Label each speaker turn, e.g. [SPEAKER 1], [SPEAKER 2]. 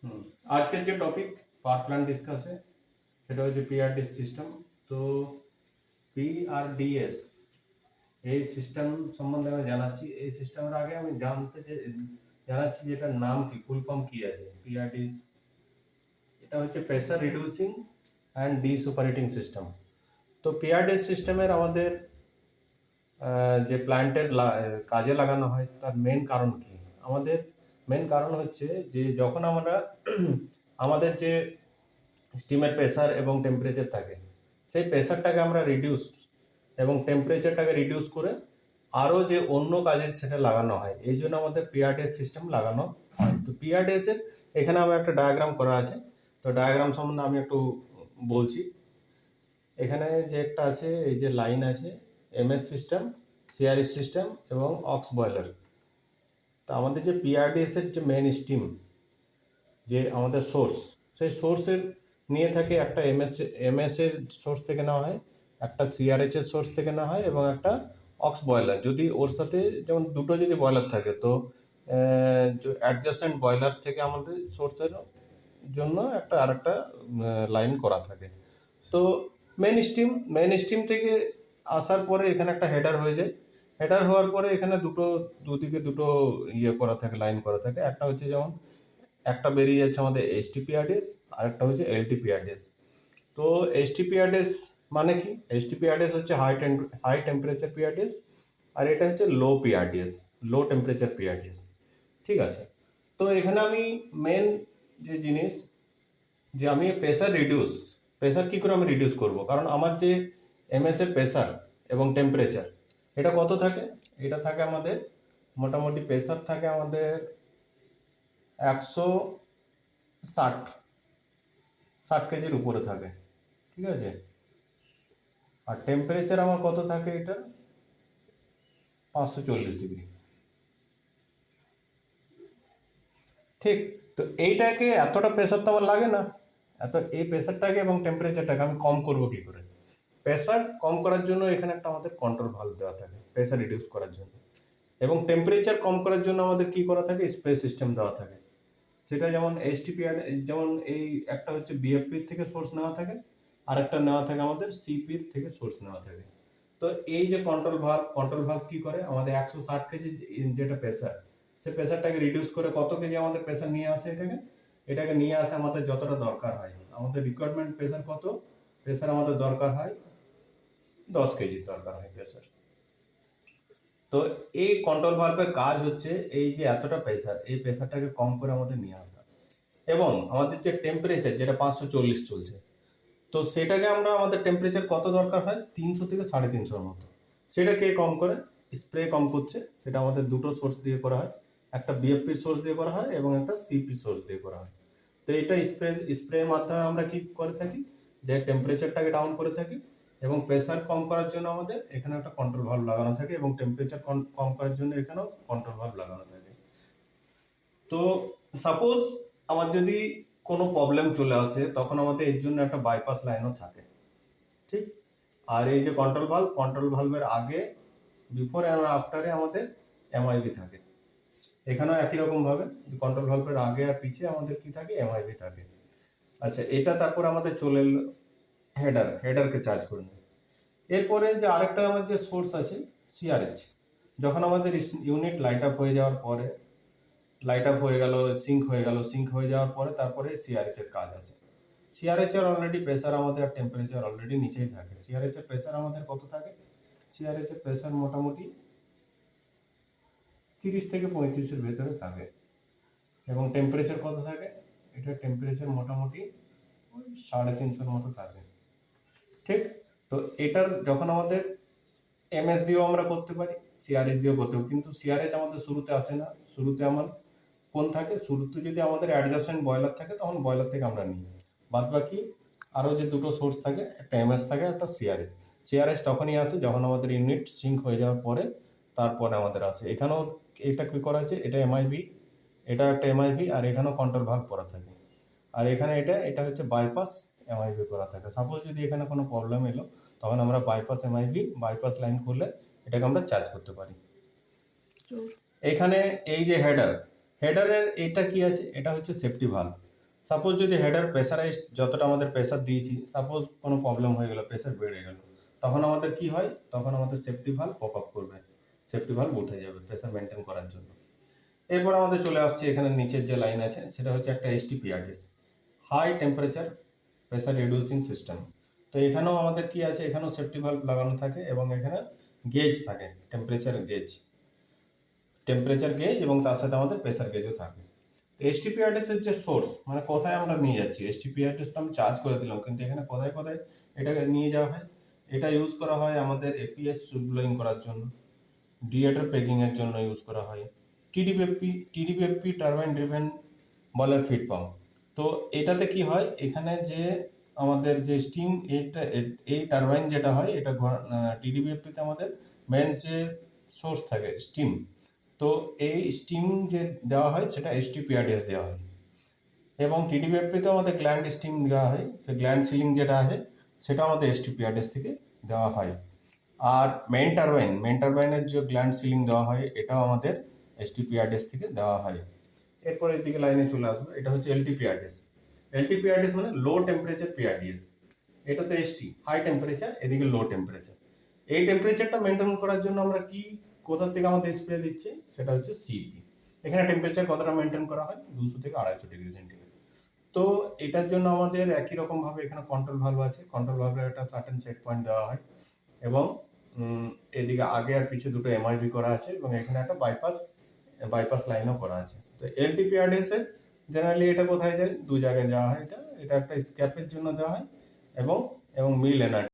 [SPEAKER 1] হুম, আজকের যে topic power plant ডিসকাসে সেটা হচ্ছে পিআরডিএস সিস্টেম। তো পিআরডিএস এই সিস্টেম সম্বন্ধে আমি জানাচ্ছি। এই সিস্টেমের আগে আমি জানাচ্ছি যে এটার নাম কি, ফুল ফর্ম কি আছে। পিআরডিএস এটা হচ্ছে প্রেসার রিডিউসিং অ্যান্ড ডিসুপারেটিং সিস্টেম। তো পিআরডিএস সিস্টেমের আমাদের যে প্ল্যান্টের কাজে লাগানো হয় তার মেন কারণ কি। আমাদের মেন কারণ হচ্ছে যে যখন আমরা আমাদের যে স্টিমের প্রেসার এবং টেম্পারেচার থাকে, সেই প্রেসারটাকে আমরা রিডিউস এবং টেম্পারেচারটাকে রিডিউস করে আরও যে অন্য কাজে সেটা লাগানো হয়, এই জন্য আমাদের পিআরডিএস সিস্টেম লাগানো হয়। তো পিআরডিএসের এখানে আমার একটা ডায়াগ্রাম করা আছে। তো ডায়াগ্রাম সম্বন্ধে আমি একটু বলছি। এখানে যে একটা আছে, এই যে লাইন আছে, এমএস সিস্টেম, সিআরএস সিস্টেম এবং অক্স বয়লার। তো আমাদের যে পিআরডিএস এর যে মেন স্টিম, যে আমাদের সোর্স, সেই সোর্সের নিয়ে থাকে একটা এমএস এর সোর্স থেকে নেওয়া হয়, একটা সিআরএইচ এর সোর্স থেকে নেওয়া হয় এবং একটা অক্স বয়লার। যদি ওর সাথে যেমন দুটো যদি বয়লার থাকে, তো অ্যাডজাসেন্ট বয়লার থেকে আমাদের সোর্সের জন্য একটা আরেকটা লাইন করা থাকে। তো মেন স্টিম থেকে আসার পরে এখানে একটা হেডার হয়ে যায়। হেডার হওয়ার পরে এখানে দুদিকে দুটো করা থাকে, লাইন করা থাকে। একটা হচ্ছে যেমন একটা বেরিয়ে যাচ্ছে আমাদের এইচটিপিআরডিএস, আর একটা হচ্ছে এলটিপিআরডিএস। তো এইচটিপিআরডিএস মানে কি? এইচটিপিআরডিএস হচ্ছে হাই টেম্পারেচার পিআরডিএস, আর এটা হচ্ছে লো পিআরডিএস, লো টেম্পারেচার পিআরডিএস। ঠিক আছে। তো এখানে আমি মেন যে জিনিস, যে আমি প্রেসার কী করে আমি রিডিউস করব, কারণ আমার যে এমএস এর প্রেসার এবং টেম্পারেচার এটা কত থাকে? এটা থাকে আমাদের মোটামুটি প্রেসার থাকে আমাদের 160 কেজির উপরে থাকে। ঠিক আছে। আর টেম্পারেচার আমার কত থাকে? এটা 540 ডিগ্রি। ঠিক। তো এইটাকে, এতটা প্রেসার তো আমার লাগে না। এই প্রেসারটাকে এবং টেম্পারেচারটাকে আমি কম করব কী করে? প্রেসার কম করার জন্য এখানে একটা আমাদের কন্ট্রোল ভালভ দেওয়া থাকে প্রেসার রিডিউস করার জন্য, এবং টেম্পারেচার কম করার জন্য আমাদের কি করা থাকে? স্প্রে সিস্টেম দেওয়া থাকে। সেটা যেমন এইচটিপিআর, যেমন এই একটা হচ্ছে বিএফপির থেকে সোর্স নেওয়া থাকে, আর একটা নেওয়া থাকে আমাদের সিপির থেকে সোর্স নেওয়া থাকে। তো এই যে কন্ট্রোল ভালভ কি করে? আমাদের 160 কেজি যেটা প্রেসার, সে প্রেসারটাকে রিডিউস করে কত কেজি আমাদের প্রেসার নিয়ে আসে? এটাকে নিয়ে আসে আমাদের যতটা দরকার হয়। আমাদের রিকোয়ারমেন্ট প্রেসার কত? প্রেসার আমাদের দরকার হয় 10 কেজির দরকার হয় প্রেসার। তো এই কন্ট্রোল ভালভের কাজ হচ্ছে এই যে এতটা প্রেসার, এই প্রেসারটাকে কম করে আমাদের নিয়ে আসা। এবং আমাদের যে টেম্পারেচার, যেটা 540 চলছে, তো সেটাকে আমরা, আমাদের টেম্পারেচার কত দরকার হয়? 300 থেকে 350-এর মতো। সেটা কে কম করে? স্প্রে কম করছে। সেটা আমাদের দুটো সোর্স দিয়ে করা হয়, একটা বিএফপির সোর্স দিয়ে করা হয় এবং একটা সিপি সোর্স দিয়ে করা হয়। তো এটা স্প্রের মাধ্যমে আমরা কি করে থাকি? যে টেম্পারেচারটাকে ডাউন করে থাকি, এবং প্রেসার কম করার জন্য আমাদের এখানে একটা কন্ট্রোল ভালভ লাগানো থাকে, এবং টেম্পারেচার কম করার জন্য এখানেও কন্ট্রোল ভালভ লাগানো থাকে। তো সাপোজ আমার যদি কোনো প্রবলেম চলে আসে, তখন আমাদের এর জন্য একটা বাইপাস লাইনও থাকে। ঠিক। আর এই যে কন্ট্রোল ভালভের আগে, বিফোর অ্যান্ড আফটারে আমাদের এমআইভি থাকে। এখানেও একই রকম ভাবে কন্ট্রোল ভালভের আগে আর পিছে আমাদের কি থাকে? এমআইভি থাকে। আচ্ছা, এটা তারপর আমাদের চলে এলো হেডারকে চার্জ করে নেয়। এরপরে যে আরেকটা আমার যে সোর্স আছে, সিআরএইচ। যখন আমাদের ইউনিট লাইট আপ হয়ে যাওয়ার পরে, লাইট আপ হয়ে গেল, সিঙ্ক হয়ে যাওয়ার পরে তারপরে সিআরএইচ এর কাজ আসে। সিআরএইচ এর অলরেডি প্রেসার আমাদের, আর টেম্পারেচার অলরেডি নিচেই থাকে। সিআরএইচ এর প্রেসার আমাদের কত থাকে? সিআরএইচ এর প্রেসার মোটামুটি 30 থেকে 35-এর ভেতরে থাকে। এবং টেম্পারেচার কত থাকে? এটা টেম্পারেচার মোটামুটি 350-এর মতো থাকে। ঠিক। তো এটার যখন আমাদের এমএস দিয়েও আমরা করতে পারি, সিআরএইচ দিয়েও করতে পারি, কিন্তু সিআরএইচ আমাদের শুরুতে আসে না। শুরুতে আমার কোন থাকে? শুরুতে যদি আমাদের অ্যাডজাসেন্ট বয়লার থাকে, তখন বয়লার থেকে আমরা নিই। বাদ বাকি আরও যে দুটো সোর্স থাকে, একটা এমএস থাকে, একটা সিআরএইচ তখনই আসে যখন আমাদের ইউনিট সিঙ্ক হয়ে যাওয়ার পরে, তারপরে আমাদের আসে। এখানেও এটা কি করা আছে? এটা এমআইভি, এটা একটা এমআইভি, আর এখানেও কন্ট্রোল ভালভ করা থাকে। আর এখানে এটা হচ্ছে বাইপাস এমআইভি করা থাকে। সাপোজ যদি এখানে কোনো প্রবলেম এলো, তখন আমরা বাইপাস লাইন করলে এটাকে আমরা চার্জ করতে পারি। এখানে এই যে হেডারের এটা কি আছে? এটা হচ্ছে সেফটি ভালভ। সাপোজ যদি হেডার প্রেসারাইজ যতটা আমাদের প্রেসার দিয়েছি, সাপোজ কোনো প্রবলেম হয়ে গেল, প্রেসার বেড়ে গেল, তখন আমাদের কি হয়, তখন আমাদের সেফটি ভালভ পপ আপ করবে, সেফটি ভালভ উঠে যাবে প্রেসার মেনটেন করার জন্য। এরপর আমাদের চলে আসছে এখানে নিচের যে লাইন আছে সেটা হচ্ছে একটা HTPRS, high temperature pressure reducing system. তো এখানেও আমাদের কি আছে, এখানেও সেফটি ভালভ লাগানো থাকে এবং এখানে গেজ থাকে, টেম্পারেচার গেজ এবং তার সাথে আমাদের প্রেসার গেজও থাকে। তো HTPRS এর যে সোর্স, মানে কোথায় আমরা নিয়ে যাচ্ছি, HTPRS তো আমি চার্জ করে দিলাম, কিন্তু এখানে কোথায় কোথায় এটাকে নিয়ে যাওয়া হয়, এটা ইউজ করা হয় আমাদের APS সুইচ ব্লোয়িং করার জন্য, ডিএটার প্যাকিং এর জন্য ইউজ করা হয়, TDPFP turbine driven boiler feed pump. তো এটাতে কি হয়, এখানে যে আমাদের যে স্টিম, এই টারবাইন যেটা হয় এটা TDPFP তে আমাদের মেন যে সোর্স থাকে স্টিম, তো এই স্টিম যে দেওয়া হয় সেটা HTPRS দেওয়া হয়। এবং TDPFP তে আমাদের গ্ল্যান্ড স্টিম দেওয়া হয়, তো গ্ল্যান্ড সিলিং যেটা আছে সেটা আমাদের HTPRS থেকে দেওয়া হয়। আর মেইন টারবাইনের যে গ্ল্যান্ড সিলিং দেওয়া হয় এটাও আমাদের HTPRS থেকে দেওয়া হয়। এরপর এদিকে লাইনে চলে আসবো, এটা হচ্ছে LTPRS মানে লো টেম্পারেচার PRDS। এটা তো ST হাই টেম্পারেচার, এদিকে লো টেম্পারেচার। এই টেম্পারেচারটা মেনটেন করার জন্য আমরা কি, কোথা থেকে আমাদের স্প্রে দিচ্ছে, সেটা হচ্ছে CP। এখানে টেম্পারেচার কতটা মেনটেন করা হয়, 200 থেকে 250 ডিগ্রি সেন্টিগ্রেড। তো এটার জন্য আমাদের একই রকম ভাবে এখানে কন্ট্রোল ভালভ আছে, কন্ট্রোল ভালভের একটা সার্টেন সেট পয়েন্ট দেওয়া হয় এবং এদিকে আগে আর পিছে দুটো MIB করা আছে এবং এখানে একটা বাইপাস লাইনও করা আছে। তো LTPRS এর জেনারেলি এটা কোথায় যায়, দু জায়গায় যাওয়া হয়, এটা একটা স্ক্যাপের জন্য দেওয়া হয় এবং মিল এনার্জি